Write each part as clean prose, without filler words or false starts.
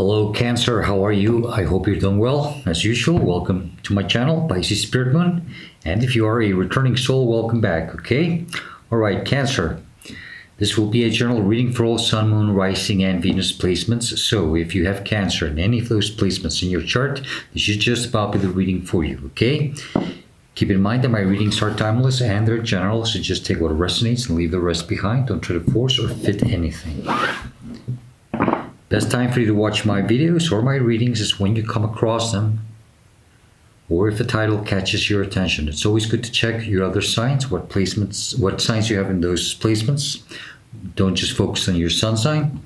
Hello Cancer, how are you? I hope you're doing well. As usual, welcome to my channel, Pisces Spirit Moon. And if you are a returning soul, welcome back, okay? Alright, Cancer. This will be a general reading for all Sun, Moon, Rising, and Venus placements. So if you have Cancer in any of those placements in your chart, this should just about be the reading for you, okay? Keep in mind that my readings are timeless and they're general, so just take what resonates and leave the rest behind. Don't try to force or fit anything. Best time for you to watch my videos or my readings is when you come across them, or if the title catches your attention. It's always good to check your other signs, what signs you have in those placements. Don't just focus on your sun sign,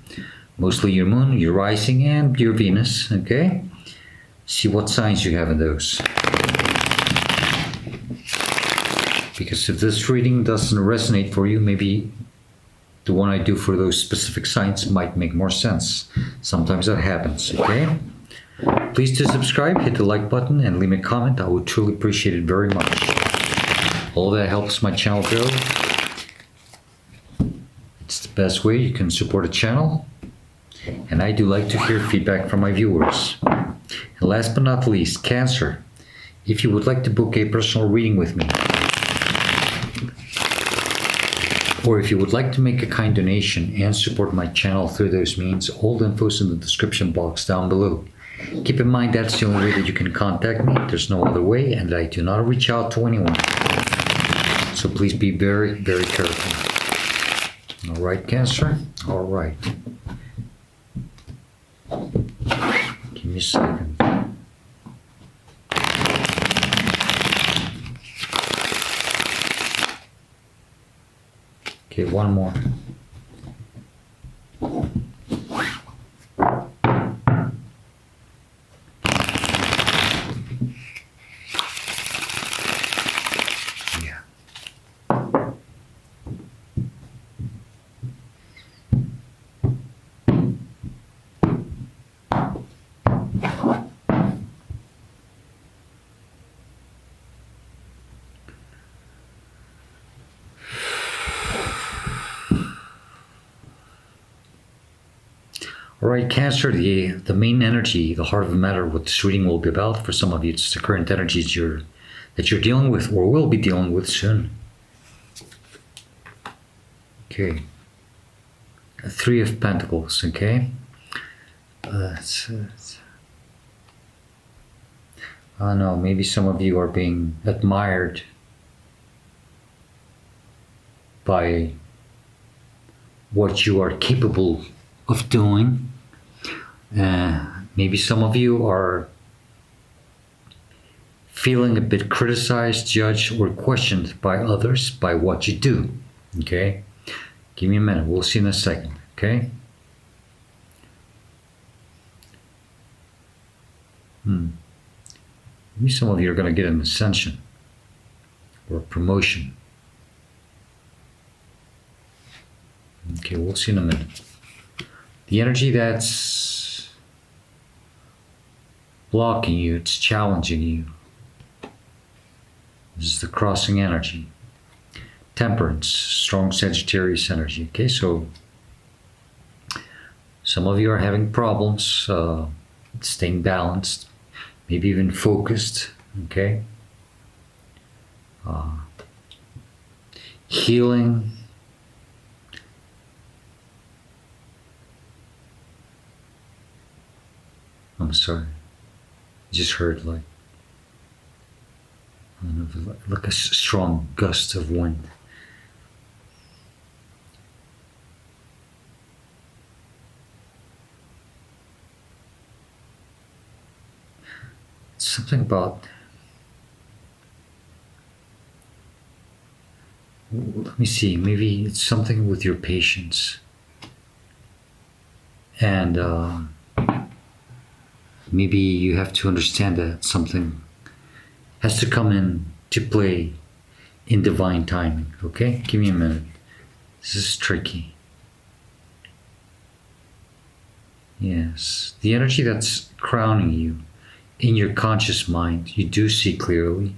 mostly your moon, your rising, and your Venus, okay? See what signs you have in those. Because if this reading doesn't resonate for you, maybe the one I do for those specific signs might make more sense. Sometimes that happens, okay? Please do subscribe, hit the like button, and leave me a comment. I would truly appreciate it very much. All that helps my channel grow. It's the best way you can support a channel. And I do like to hear feedback from my viewers. And last but not least, Cancer. If you would like to book a personal reading with me, or if you would like to make a kind donation and support my channel through those means, all the info is in the description box down below. Keep in mind that's the only way that you can contact me. There's no other way, and I do not reach out to anyone. So please be very, very careful. All right, Cancer? All right. Give me a second. Okay, one more. Yeah. All right, Cancer, the main energy, the heart of the matter, what this reading will be about, for some of you, it's the current energies that you're dealing with or will be dealing with soon. Okay. Three of Pentacles, okay? I don't know, maybe some of you are being admired by what you are capable of doing. Maybe some of you are feeling a bit criticized, judged, or questioned by others by what you do. Okay? Give me a minute. We'll see in a second. Okay? Maybe some of you are going to get an ascension or a promotion. Okay, we'll see in a minute. The energy that's blocking you, it's challenging you. This is the crossing energy. Temperance, strong Sagittarius energy. Okay, so some of you are having problems staying balanced, maybe even focused. Okay, healing. I'm sorry. I just heard like a strong gust of wind. It's something about, let me see, maybe it's something with your patience. And maybe you have to understand that something has to come in to play in divine timing, okay? Give me a minute. This is tricky. Yes, the energy that's crowning you in your conscious mind, you do see clearly.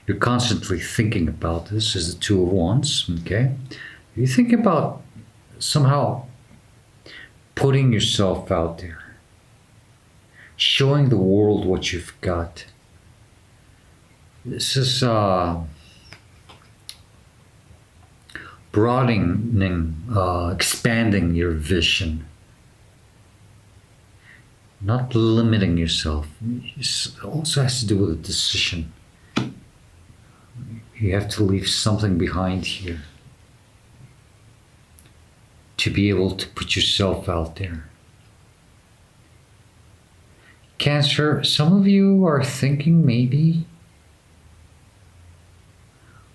You're constantly thinking about this as the Two of Wands, okay? You think about somehow putting yourself out there, showing the world what you've got. This is broadening, expanding your vision, not limiting yourself. It also has to do with a decision. You have to leave something behind here to be able to put yourself out there. Cancer, some of you are thinking maybe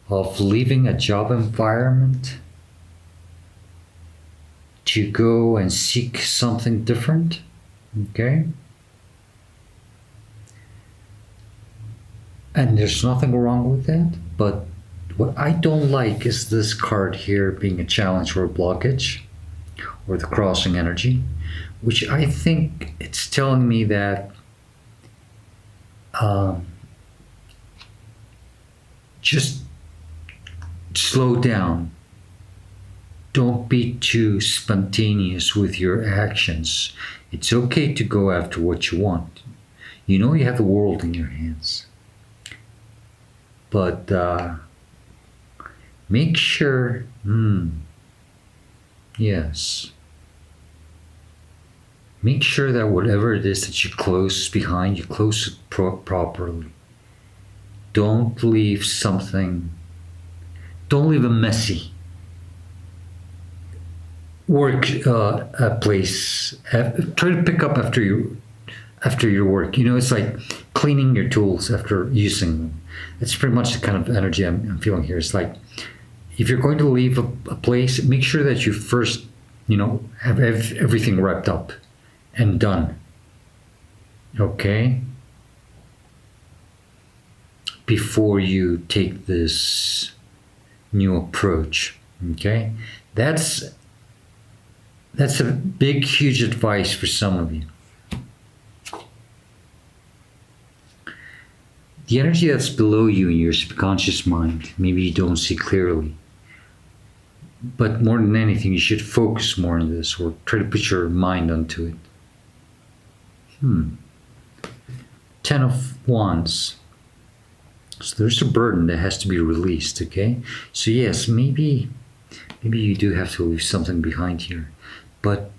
of leaving a job environment to go and seek something different, okay? And there's nothing wrong with that, but what I don't like is this card here being a challenge or a blockage, or the crossing energy, which I think it's telling me that just slow down. Don't be too spontaneous with your actions. It's okay to go after what you want. You know you have the world in your hands. But make sure, yes. Make sure that whatever it is that you close behind, you close it properly. Don't leave something, don't leave a messy work place. Try to pick up after your work. You know, it's like cleaning your tools after using them. It's pretty much the kind of energy I'm feeling here. It's like, if you're going to leave a place, make sure that you first, have everything wrapped up and done. Okay? Before you take this new approach. Okay? That's a big, huge advice for some of you. The energy that's below you in your subconscious mind, maybe you don't see clearly. But more than anything, you should focus more on this, or try to put your mind onto it. 10 of Wands. So there's a burden that has to be released, okay? So yes, maybe you do have to leave something behind here. But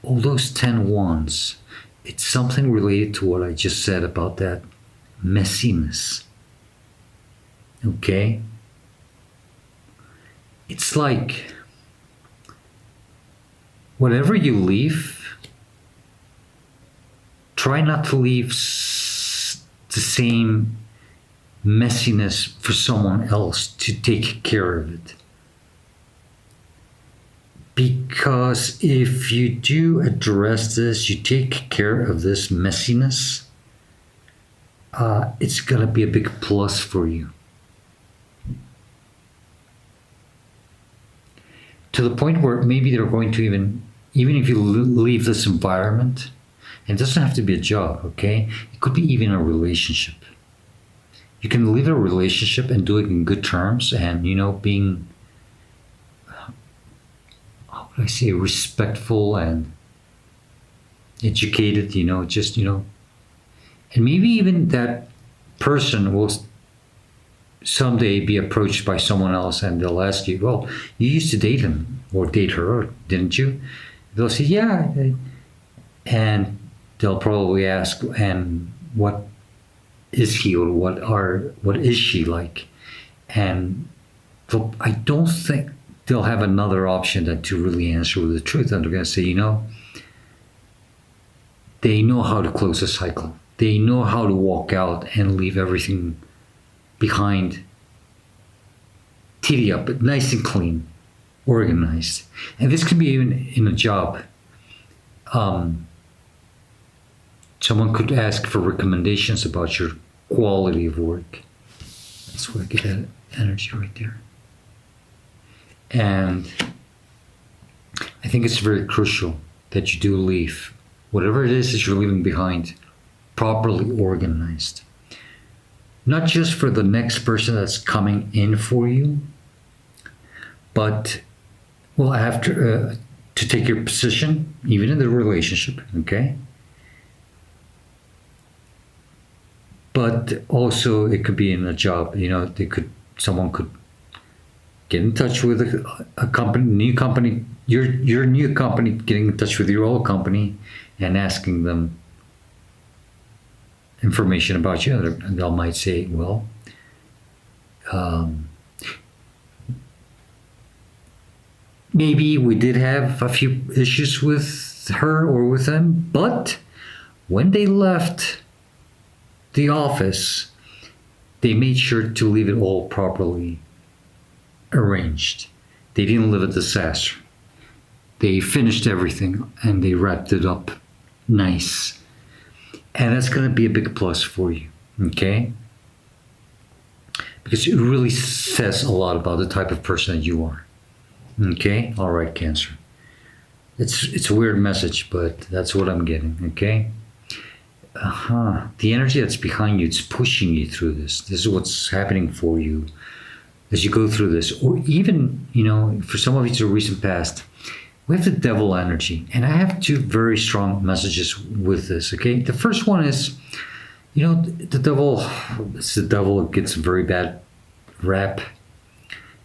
all those 10 Wands, it's something related to what I just said about that messiness. Okay? It's like whatever you leave, try not to leave the same messiness for someone else to take care of it. Because if you do address this, you take care of this messiness, it's going to be a big plus for you. To the point where maybe they're going to even if you leave this environment, and it doesn't have to be a job, okay? It could be even a relationship. You can leave a relationship and do it in good terms and, being, how would I say, respectful and educated, and maybe even that person will someday be approached by someone else and they'll ask you, well, you used to date him or date her, didn't you? They'll say, yeah. And they'll probably ask, and what is he or what is she like? And I don't think they'll have another option than to really answer with the truth. And they're going to say, they know how to close a cycle. They know how to walk out and leave everything behind, tidy up, but nice and clean, organized. And this can be even in a job. Someone could ask for recommendations about your quality of work. That's where I get that energy right there. And I think it's very crucial that you do leave whatever it is that you're leaving behind properly organized. Not just for the next person that's coming in for you, but, well, after, to take your position, even in the relationship, okay? but also it could be in a job. Someone could get in touch with a company, new company, your new company getting in touch with your old company and asking them information about you. And they might say, well, maybe we did have a few issues with her or with him, but when they left the office, they made sure to leave it all properly arranged. They didn't live a disaster. They finished everything and they wrapped it up nice. And that's going to be a big plus for you, okay? Because it really says a lot about the type of person that you are. Okay? All right, Cancer. It's a weird message, but that's what I'm getting, okay? The energy that's behind you, it's pushing you through this. This is what's happening for you as you go through this. Or even, for some of you, it's a recent past. We have the devil energy. And I have two very strong messages with this, okay? The first one is, the devil, it's the devil, it gets a very bad rap.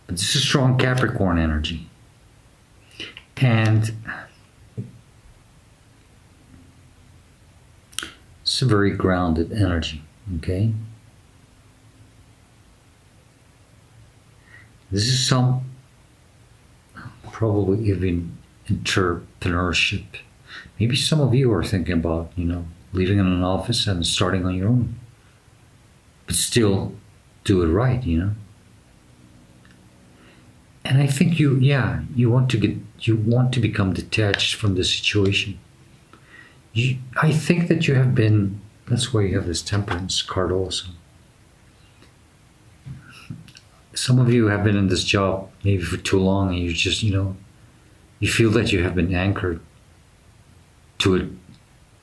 But this is strong Capricorn energy. And it's a very grounded energy, okay? This is some probably even entrepreneurship. Maybe some of you are thinking about, leaving in an office and starting on your own. But still do it right, And I think you want to become detached from the situation. I think that you have been, that's why you have this Temperance card also. Some of you have been in this job maybe for too long and you just, you feel that you have been anchored to it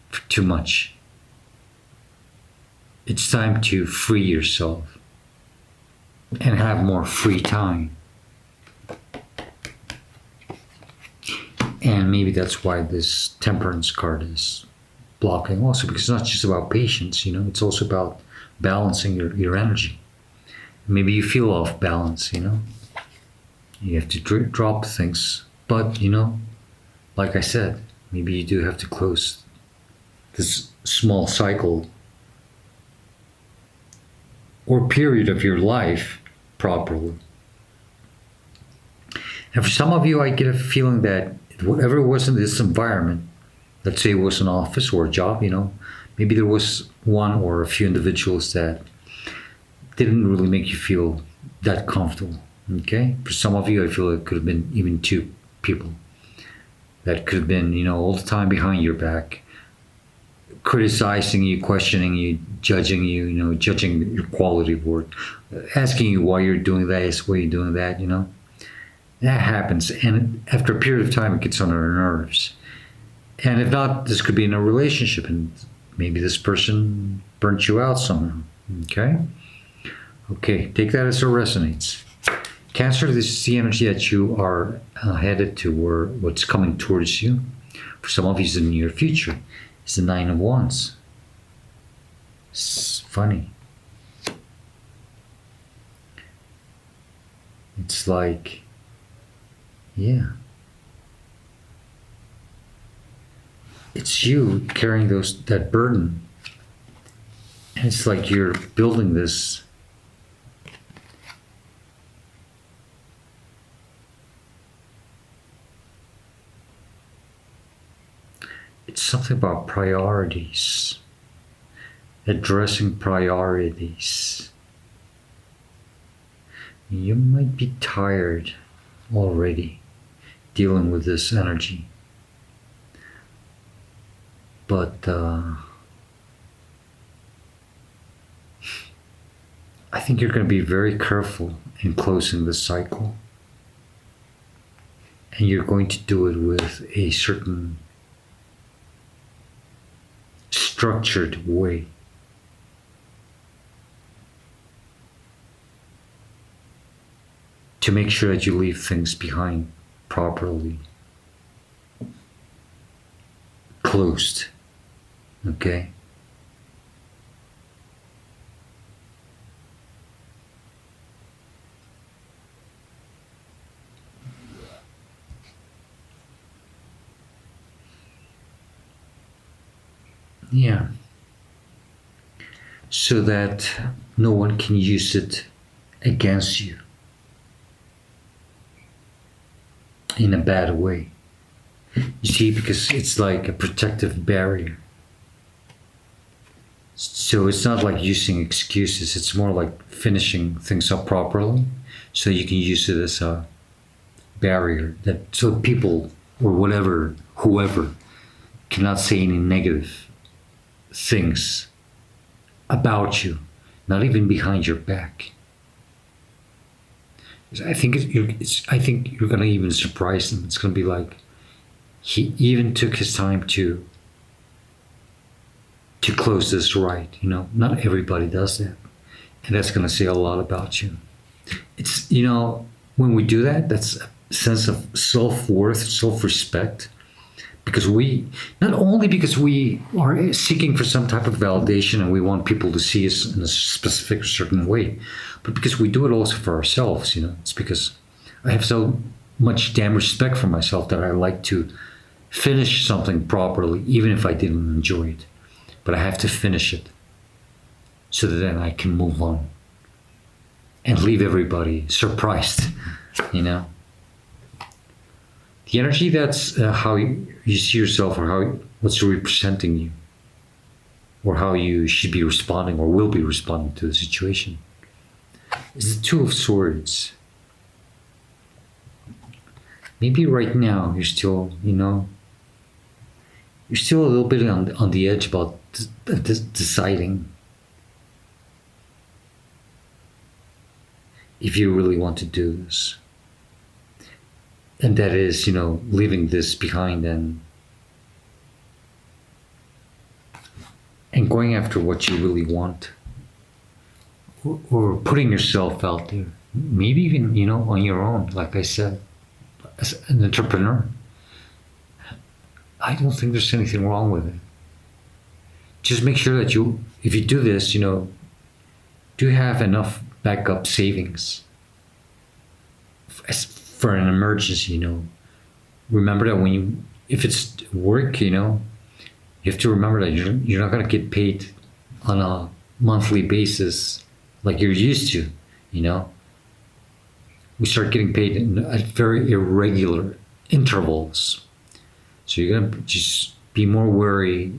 for too much. It's time to free yourself and have more free time. And maybe that's why this Temperance card is blocking also, because it's not just about patience, it's also about balancing your energy. Maybe you feel off balance, you have to drop things, but like I said, maybe you do have to close this small cycle or period of your life properly. And for some of you, I get a feeling that whatever was in this environment, let's say it was an office or a job, maybe there was one or a few individuals that didn't really make you feel that comfortable, okay? For some of you, I feel it could have been even two people that could have been, all the time behind your back, criticizing you, questioning you, judging you, judging your quality of work, asking you why you're doing this, why you're doing that, That happens, and after a period of time, it gets on our nerves. And if not, this could be in a relationship, and maybe this person burnt you out somehow, okay? Okay, take that as it resonates. Cancer, this is the energy that you are headed to, or what's coming towards you. For some of you, it's the near future. It's the 9 of Wands. It's funny. It's like, yeah. It's you carrying that burden. And it's like you're building this it's something about priorities, addressing priorities. You might be tired already dealing with this energy, but I think you're going to be very careful in closing the cycle, and you're going to do it with a certain structured way. To make sure that you leave things behind properly. Closed. Okay? Yeah. So that no one can use it against you in a bad way. You see, because it's like a protective barrier. So it's not like using excuses, it's more like finishing things up properly so you can use it as a barrier that so people or whatever, whoever, cannot say any negative things about you, not even behind your back. I think I think you're gonna even surprise them. It's gonna be like he even took his time to close this right. You know, not everybody does that, and that's gonna say a lot about you. It's, you know, when we do that, that's a sense of self-worth, self-respect, because we, not only because we are seeking for some type of validation and we want people to see us in a specific certain way, but because we do it also for ourselves. You know, it's because I have so much damn respect for myself that I like to finish something properly, even if I didn't enjoy it. But I have to finish it so that then I can move on and leave everybody surprised, you know. The energy, that's how you see yourself, or how what's representing you, or how you should be responding or will be responding to the situation, is the Two of Swords. Maybe right now you're still, you know, you're still a little bit on the edge about deciding if you really want to do this. And that is, you know, leaving this behind and going after what you really want, or putting yourself out there, maybe even, you know, on your own. Like I said, as an entrepreneur, I don't think there's anything wrong with it. Just make sure that you, if you do this, you know, do have enough backup savings for an emergency. You know, remember that when you, if it's work, you know, you have to remember that you're not going to get paid on a monthly basis like you're used to. You know, we start getting paid at very irregular intervals, so you're going to just be more wary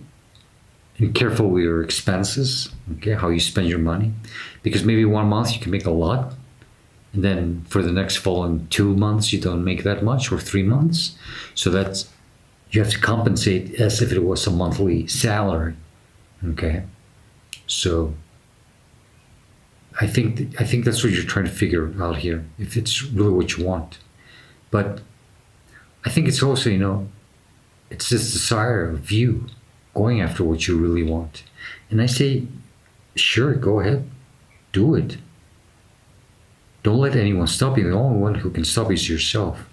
and careful with your expenses, okay, how you spend your money, because maybe 1 month you can make a lot, and then for the next following 2 months you don't make that much, or 3 months. So that's, you have to compensate as if it was a monthly salary, okay. So I think that's what you're trying to figure out here, if it's really what you want. But I think it's also, you know, it's this desire of you going after what you really want. And I say, sure, go ahead, do it. Don't let anyone stop you. The only one who can stop you is yourself.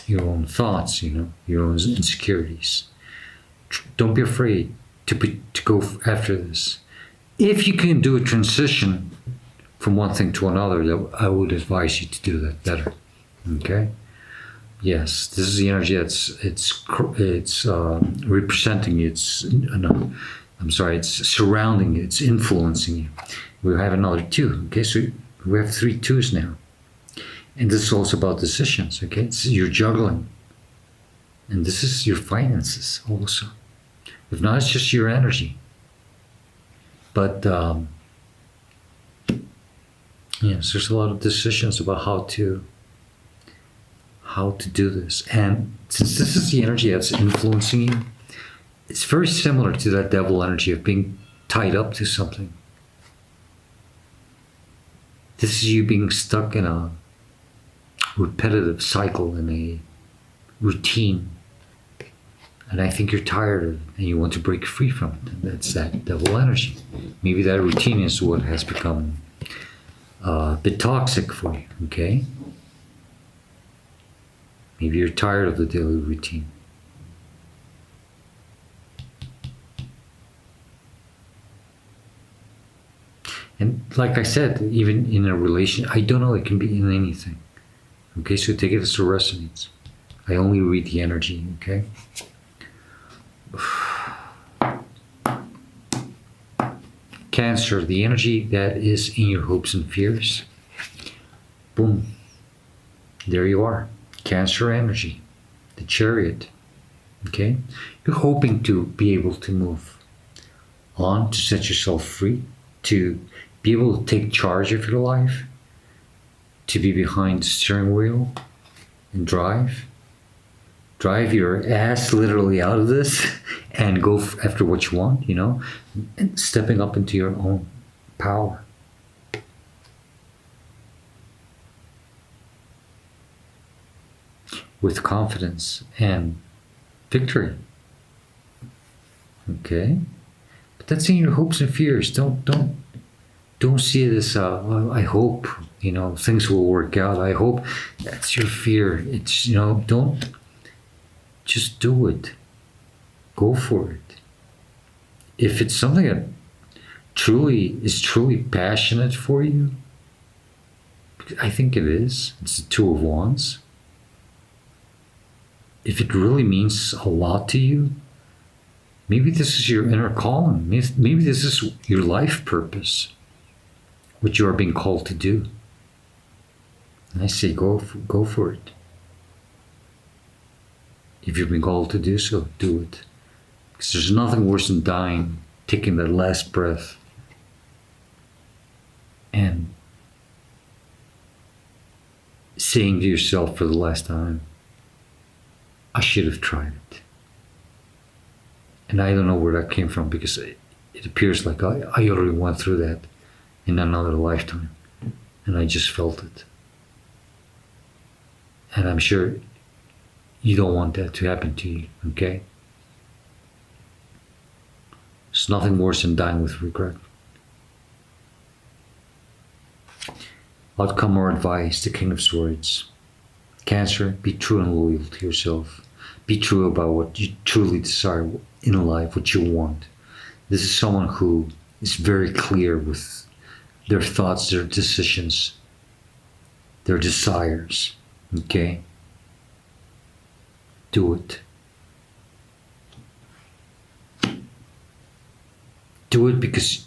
Your own thoughts, you know, your own insecurities. Don't be afraid to go after this. If you can do a transition from one thing to another, I would advise you to do that better. Okay? Yes, this is the energy that's it's representing you. It's surrounding you. It's influencing you. We have another 2. Okay, so we have 3 2s now, and this is also about decisions. Okay, you're juggling, and this is your finances also. If not, it's just your energy. But yes, there's a lot of decisions about how to do this. And since this is the energy that's influencing you, it's very similar to that devil energy of being tied up to something. This is you being stuck in a repetitive cycle, in a routine. And I think you're tired of it and you want to break free from it. And that's that devil energy. Maybe that routine is what has become a bit toxic for you, okay? Maybe you're tired of the daily routine. And like I said, even in a relation, I don't know, it can be in anything. Okay, so take it as it resonates. I only read the energy, okay? Cancer, the energy that is in your hopes and fears. Boom. There you are. Cancer energy. The Chariot. Okay? You're hoping to be able to move on, to set yourself free, to be able to take charge of your life, to be behind the steering wheel and drive your ass literally out of this and go after what you want, and stepping up into your own power. With confidence and victory. Okay? But that's in your hopes and fears. Don't see it as I hope, things will work out. I hope. That's your fear. It's, don't. Just do it. Go for it. If it's something that is truly passionate for you, I think it is. It's the Two of Wands. If it really means a lot to you, maybe this is your inner calling. Maybe this is your life purpose, what you are being called to do. And I say go for it. If you've been called to do so, do it. Because there's nothing worse than dying, taking that last breath, and saying to yourself for the last time, I should have tried it. And I don't know where that came from, because it appears like I already went through that in another lifetime, and I just felt it. And I'm sure you don't want that to happen to you, okay? There's nothing worse than dying with regret. Outcome or advice, the King of Swords. Cancer, be true and loyal to yourself. Be true about what you truly desire in life, what you want. This is someone who is very clear with their thoughts, their decisions, their desires, okay? Do it. Do it because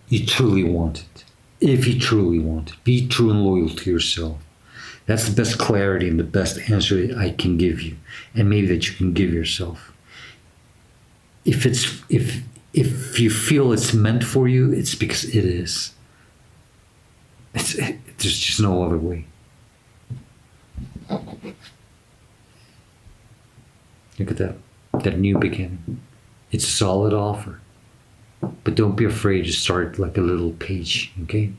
you truly want it. If you truly want it, be true and loyal to yourself. That's the best clarity and the best answer that I can give you, and maybe that you can give yourself. If you feel it's meant for you, it's because it is. There's just no other way. Look at that new beginning. It's a solid offer. But don't be afraid to start like a little page, okay?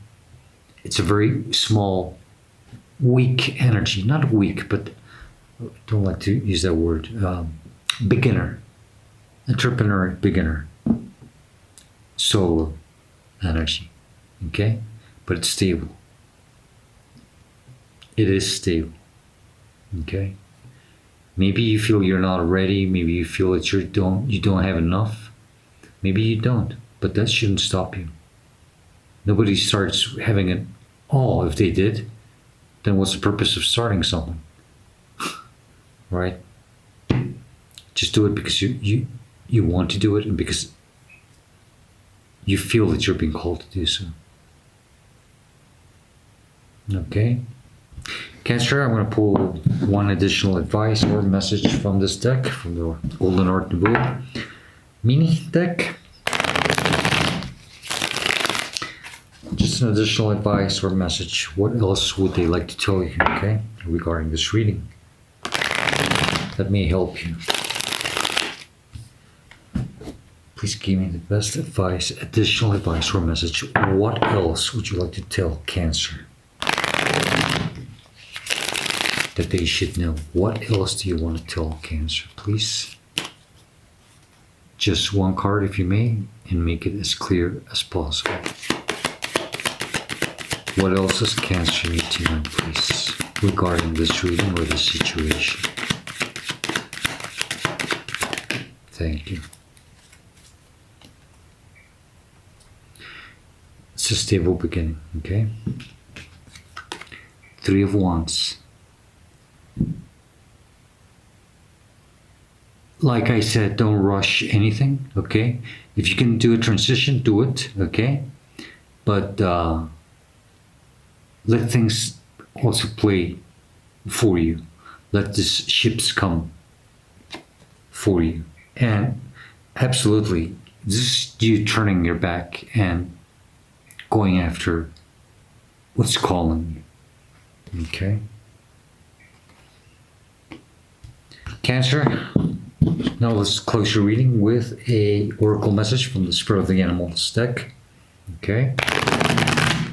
It's a very small, weak energy. Not weak, but I don't like to use that word. Beginner. Entrepreneur, beginner. Solo energy, okay? But it's stable. It is stable, okay? Maybe you feel you're not ready. Maybe you feel that you don't have enough. Maybe you don't, but that shouldn't stop you. Nobody starts having it all. If they did, then what's the purpose of starting something? Right? Just do it because you want to do it, and because you feel that you're being called to do so. Okay? Cancer, I'm going to pull one additional advice or message from this deck, from the Golden Art Bull mini deck. Just an additional advice or message. What else would they like to tell you, okay, regarding this reading that may help you? Please give me the best advice, additional advice or message. What else would you like to tell Cancer that they should know? What else do you want to tell Cancer? Please, just one card if you may, and make it as clear as possible. What else does Cancer need to know, please, regarding this reading or this situation? Thank you. It's a stable beginning, okay? Three of Wands. like I said, don't rush anything, okay? If you can do a transition, do it, okay? But let things also play for you. Let these ships come for you. And absolutely, this is you turning your back and going after what's calling you, okay? Cancer, now let's close your reading with a oracle message from the Spirit of the Animals deck. Okay,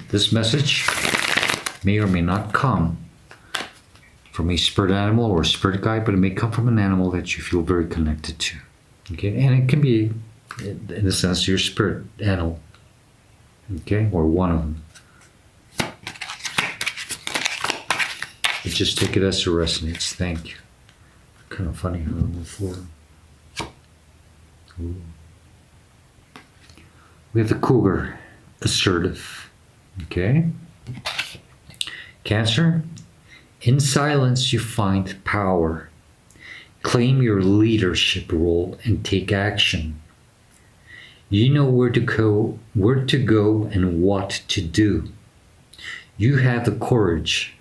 this message may or may not come from a spirit animal or a spirit guide, but it may come from an animal that you feel very connected to. Okay, and it can be, in a sense, your spirit animal. Okay, or one of them. But just take it as it resonates. Thank you. Kind of funny how on the floor. Ooh. We have the cougar, assertive. Okay. Cancer, in silence you find power. Claim your leadership role and take action. You know where to go, and what to do. You have the courage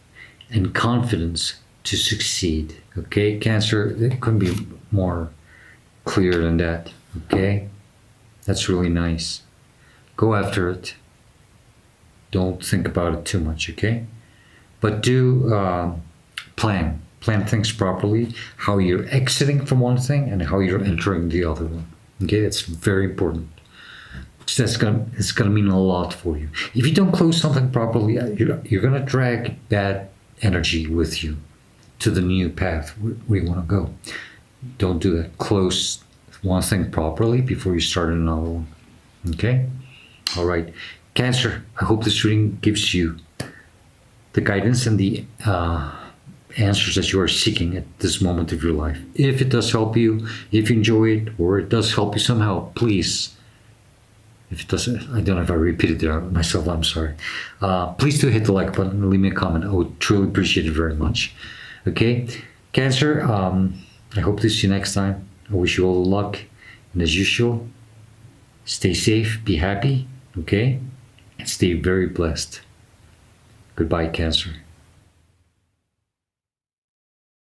and confidence to succeed. Okay, Cancer, it couldn't be more clear than that. Okay, that's really nice. Go after it. Don't think about it too much, okay? But do plan things properly, how you're exiting from one thing and how you're entering the other one. Okay, that's very important. It's gonna mean a lot for you. If you don't close something properly, you're gonna drag bad energy with you to the new path where you want to go. Don't do that. Close one thing properly before you start another one. Okay? All right. Cancer, I hope this reading gives you the guidance and the answers that you are seeking at this moment of your life. If it does help you, if you enjoy it, or it does help you somehow, please, if it doesn't, I don't know if I repeated it myself, I'm sorry. Please do hit the like button and leave me a comment. I would truly appreciate it very much. Okay, Cancer, I hope to see you next time. I wish you all the luck. And as usual, stay safe, be happy, okay? And stay very blessed. Goodbye, Cancer.